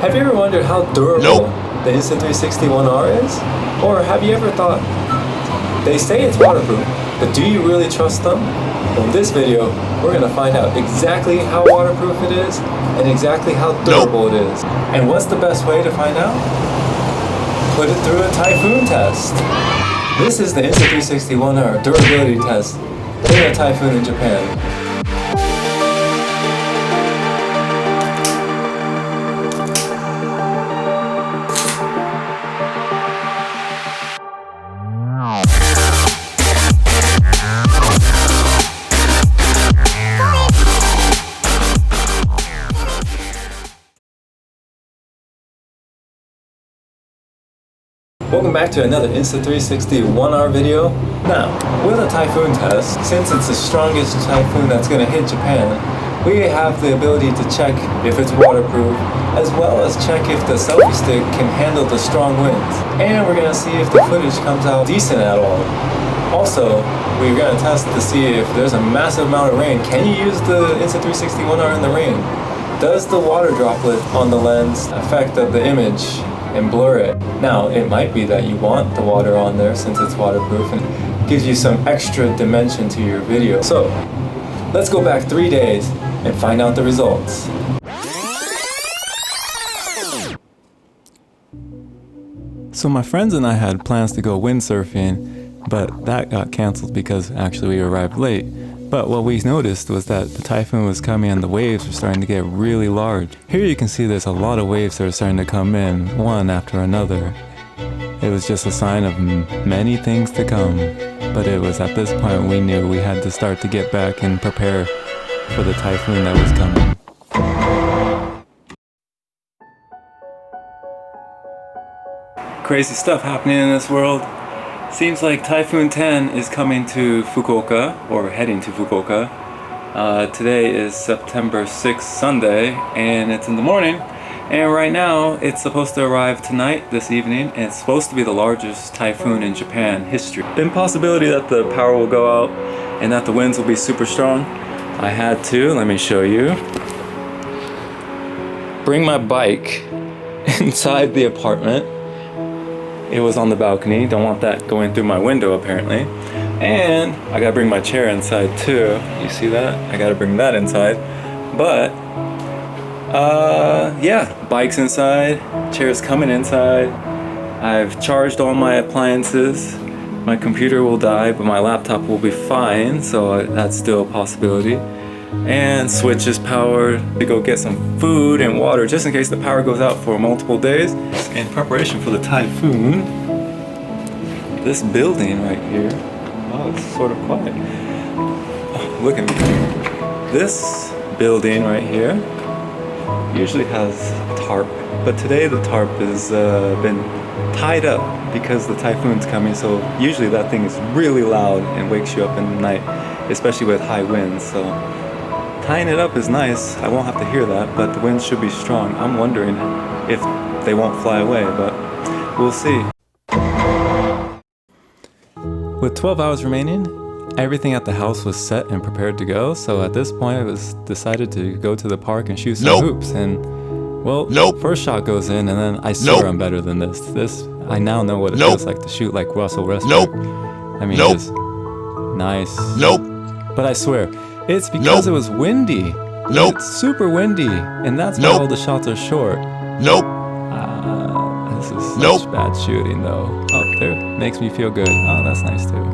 Have you ever wondered how durable the Insta360 One R is? Or have you ever thought, they say it's waterproof, but do you really trust them? Well, in this video, we're going to find out exactly how waterproof it is and exactly how durable it is. And what's the best way to find out? Put it through a Typhoon test. This is the Insta360 One R durability test in a typhoon in Japan. Welcome back to another Insta360 One R video. Now, with a typhoon test, since it's the strongest typhoon that's going to hit Japan, we have the ability to check if it's waterproof, as well as check if the selfie stick can handle the strong winds. And we're going to see if the footage comes out decent at all. Also, we're going to test to see if there's a massive amount of rain. Can you use the Insta360 One R in the rain? Does the water droplet on the lens affect the image and blur it? Now, it might be that you want the water on there since it's waterproof and gives you some extra dimension to your video. So, let's go back 3 days and find out the results. So my friends and I had plans to go windsurfing, but that got canceled because actually we arrived late. But what we noticed was that the typhoon was coming and the waves were starting to get really large. Here you can see there's a lot of waves that are starting to come in, one after another. It was just a sign of many things to come. But it was at this point we knew we had to start to get back and prepare for the typhoon that was coming. Crazy stuff happening in this world. Seems like Typhoon 10 is coming to Fukuoka, or heading to Fukuoka. Today is September 6th, Sunday, and it's in the morning. And right now, it's supposed to arrive tonight, this evening, and it's supposed to be the largest typhoon in Japan history. The possibility that the power will go out and that the winds will be super strong. I had to, let me show you, bring my bike inside the apartment. It was on the balcony, don't want that going through my window apparently. And I gotta bring my chair inside too. You see that? I gotta bring that inside. But, yeah, bike's inside, chair's coming inside. I've charged all my appliances. My computer will die, but my laptop will be fine, so that's still a possibility. And switch is powered to go get some food and water just in case the power goes out for multiple days. In preparation for the typhoon, this building right here, oh, it's sort of quiet. Oh, look at me. This building right here usually has a tarp, but today the tarp has been tied up because the typhoon's coming, so usually that thing is really loud and wakes you up in the night, especially with high winds. So tying it up is nice. I won't have to hear that, but the winds should be strong. I'm wondering if they won't fly away, but we'll see. With 12 hours remaining, everything at the house was set and prepared to go. So at this point, it was decided to go to the park and shoot some hoops. And well, first shot goes in, and then I swear I'm better than this. I now know what it feels like to shoot like Russell Westbrook. I mean, just nice. But I swear, it's because it was windy. It's super windy, and that's why all the shots are short. This is such bad shooting though. Oh, there, makes me feel good. Oh, that's nice too.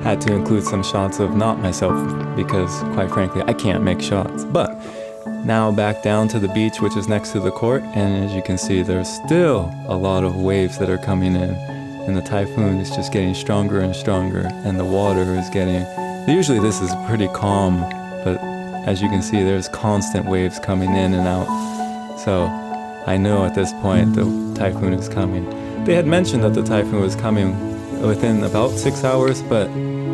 Had to include some shots of not myself because, quite frankly, I can't make shots. But now back down to the beach, which is next to the court, and as you can see, there's still a lot of waves that are coming in, and the typhoon is just getting stronger and stronger, and the water is getting. Usually this is pretty calm, but as you can see, there's constant waves coming in and out. So I know at this point the typhoon is coming. They had mentioned that the typhoon was coming within about 6 hours, but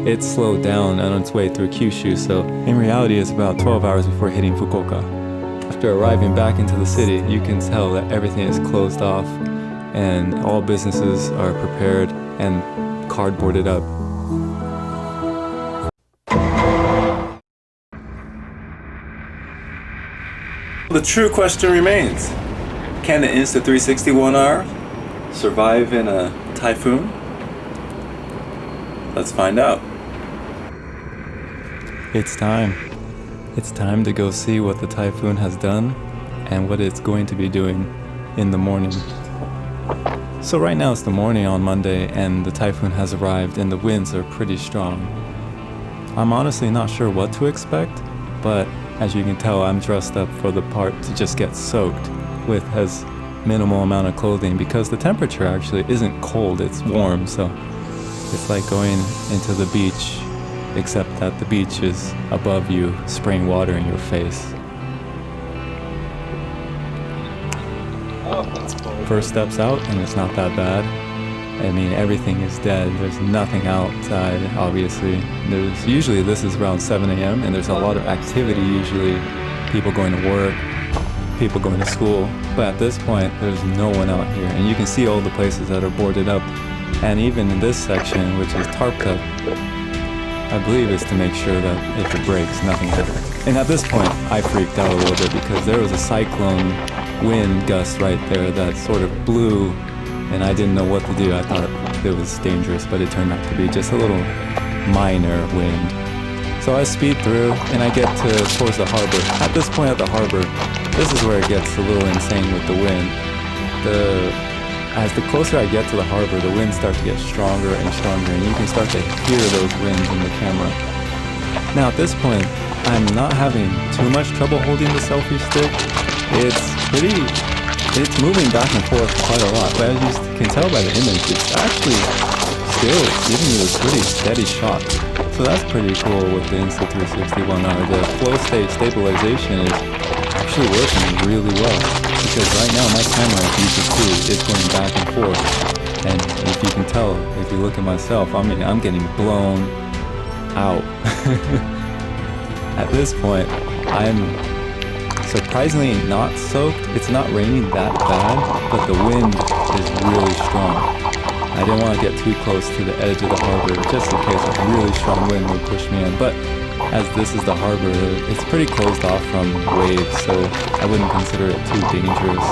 it slowed down on its way through Kyushu, so in reality it's about 12 hours before hitting Fukuoka. After arriving back into the city, you can tell that everything is closed off and all businesses are prepared and cardboarded up. The true question remains, can the Insta360 One R survive in a typhoon? Let's find out. It's time. It's time to go see what the typhoon has done and what it's going to be doing in the morning. So right now it's the morning on Monday and the typhoon has arrived and the winds are pretty strong. I'm honestly not sure what to expect, but as you can tell, I'm dressed up for the part to just get soaked with as minimal amount of clothing because the temperature actually isn't cold, it's warm, so it's like going into the beach, except that the beach is above you, spraying water in your face. First steps out and it's not that bad. I mean, everything is dead. There's nothing outside, obviously. Usually this is around 7 a.m. and there's a lot of activity usually. People going to work, people going to school. But at this point, there's no one out here. And you can see all the places that are boarded up. And even in this section, which is tarped up, I believe it's to make sure that if it breaks, nothing happens. And at this point, I freaked out a little bit because there was a cyclone wind gust right there that sort of blew and I didn't know what to do. I thought it was dangerous, but it turned out to be just a little minor wind. So I speed through and I get towards the harbor. At this point at the harbor, this is where it gets a little insane with the wind. As the closer I get to the harbor, the winds start to get stronger and stronger, and you can start to hear those winds in the camera. Now at this point, I'm not having too much trouble holding the selfie stick. It's moving back and forth quite a lot, but as you can tell by the image, it's actually still giving you a pretty steady shot. So that's pretty cool with the Insta360 One R. The flow state stabilization is actually working really well, because right now my camera, as you can see, is going back and forth. And if you can tell, if you look at myself, I'm getting blown out. At this point, I'm surprisingly not soaked. It's not raining that bad, but the wind is really strong. I didn't want to get too close to the edge of the harbor just in case a really strong wind would push me in. But as this is the harbor, it's pretty closed off from waves, so I wouldn't consider it too dangerous.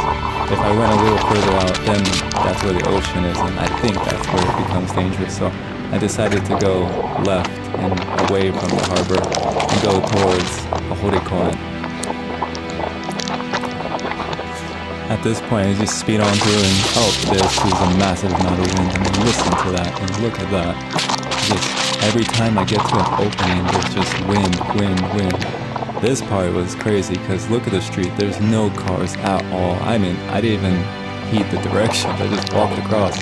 If I went a little further out, then that's where the ocean is, and I think that's where it becomes dangerous. So I decided to go left and away from the harbor and go towards Fukuoka. At this point, I just speed on through and, this is a massive amount of wind. I mean, listen to that and look at that. Just every time I get to an opening, there's just wind, wind, wind. This part was crazy because look at the street. There's no cars at all. I mean, I didn't even heed the directions. I just walked across.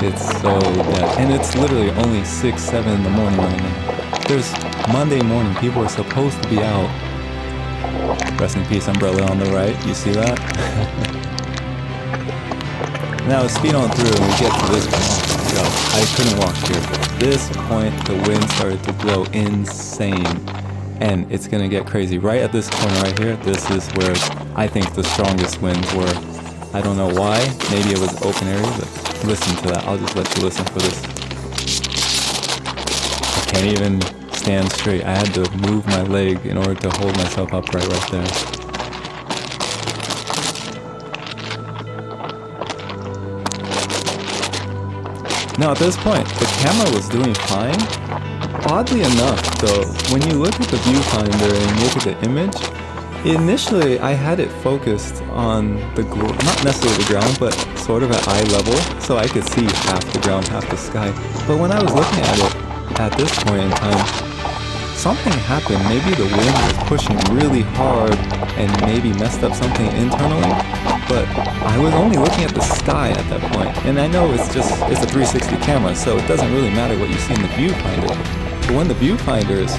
It's so dead. And it's literally only 6, 7 in the morning right now. There's Monday morning. People are supposed to be out. Rest in peace, umbrella on the right. You see that? Now speed on through and we get to this point. Oh my god, I couldn't walk here. This point, the wind started to blow insane. And it's gonna get crazy. Right at this corner right here, this is where I think the strongest winds were. I don't know why. Maybe it was open area, but listen to that. I'll just let you listen for this. I can't even stand straight. I had to move my leg in order to hold myself upright right there. Now at this point, the camera was doing fine. Oddly enough though, when you look at the viewfinder and look at the image, initially I had it focused on not necessarily the ground, but sort of at eye level, so I could see half the ground, half the sky. But when I was looking at it at this point in time, something happened. Maybe the wind was pushing really hard and maybe messed up something internally, but I was only looking at the sky at that point. And I know it's a 360 camera, so it doesn't really matter what you see in the viewfinder. But when the viewfinder is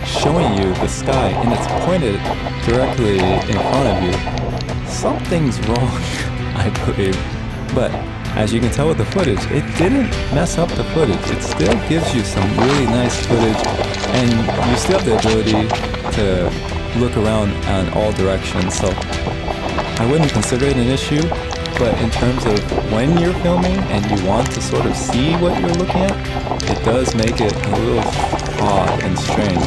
showing you the sky and it's pointed directly in front of you, something's wrong, I believe. But as you can tell with the footage, it didn't mess up the footage. It still gives you some really nice footage, and you still have the ability to look around in all directions. So I wouldn't consider it an issue, but in terms of when you're filming and you want to sort of see what you're looking at, it does make it a little odd and strange.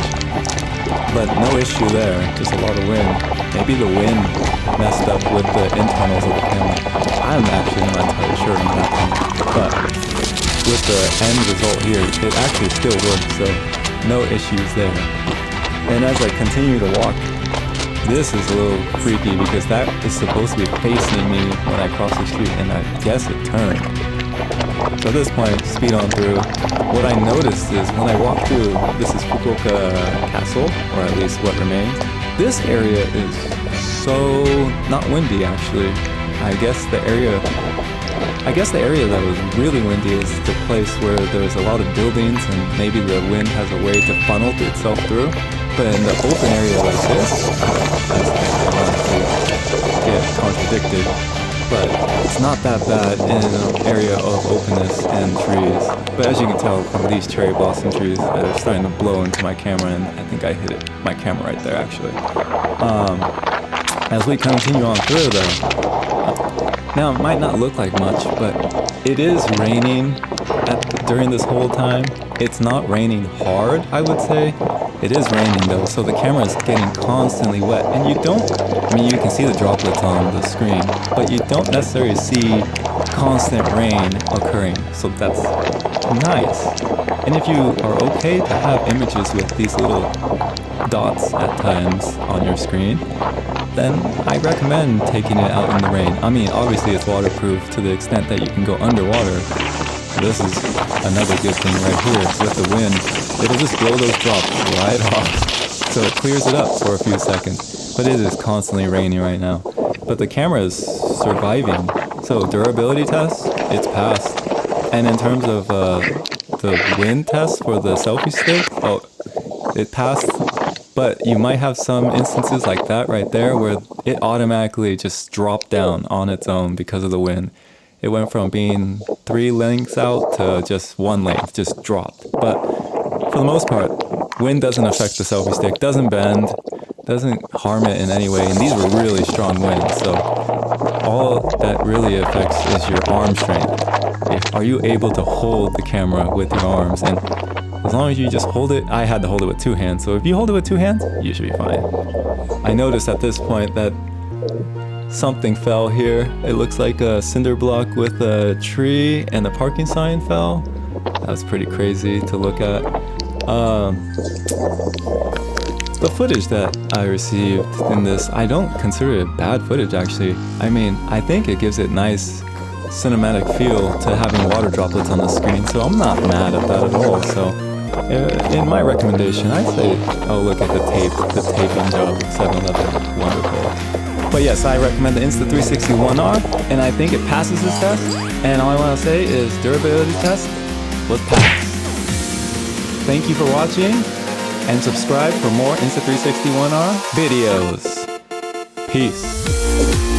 But no issue there, just a lot of wind. Maybe the wind messed up with the internals of the camera. I'm actually not entirely sure on that one. But with the end result here, it actually still works, so no issues there. And as I continue to walk, this is a little freaky because that is supposed to be facing me when I cross the street, and I guess it turned. So at this point, speed on through. What I noticed is when I walk through, this is Fukuoka Castle, or at least what remains. This area is so not windy actually. I guess the area that was really windy is the place where there's a lot of buildings and maybe the wind has a way to funnel itself through. But in the open area like this, that's get contradicted. But it's not that bad in an area of openness and trees. But as you can tell from these cherry blossom trees, they're starting to blow into my camera, and I think I hit my camera right there actually. As we continue on through though, now it might not look like much, but it is raining during this whole time. It's not raining hard, I would say. It is raining though, so the camera is getting constantly wet, and you can see the droplets on the screen, but you don't necessarily see constant rain occurring, so that's nice. And if you are okay to have images with these little dots at times on your screen, then I recommend taking it out in the rain. I mean, obviously it's waterproof to the extent that you can go underwater. This is another good thing right here with the wind. It'll just blow those drops right off. So it clears it up for a few seconds. But it is constantly raining right now. But the camera is surviving. So durability test, it's passed. And in terms of the wind test for the selfie stick, it passed. But you might have some instances like that right there where it automatically just dropped down on its own because of the wind. It went from being 3 lengths out to just 1 length, just dropped. But for the most part, wind doesn't affect the selfie stick, doesn't bend, doesn't harm it in any way. And these were really strong winds, so all that really affects is your arm strength. Are you able to hold the camera with your arms? And as long as you just hold it, I had to hold it with 2 hands. So if you hold it with 2 hands, you should be fine. I noticed at this point that something fell here. It looks like a cinder block with a tree and a parking sign fell. That was pretty crazy to look at. The footage that I received in this, I don't consider it bad footage actually. I mean, I think it gives it nice cinematic feel to having water droplets on the screen, so I'm not mad at that at all. So in my recommendation, I'd say, oh, look at the taping job of 7-Eleven, wonderful. But yes, I recommend the Insta360 One R, and I think it passes this test. And all I want to say is durability test was passed. Thank you for watching, and subscribe for more Insta360 One R videos. Peace.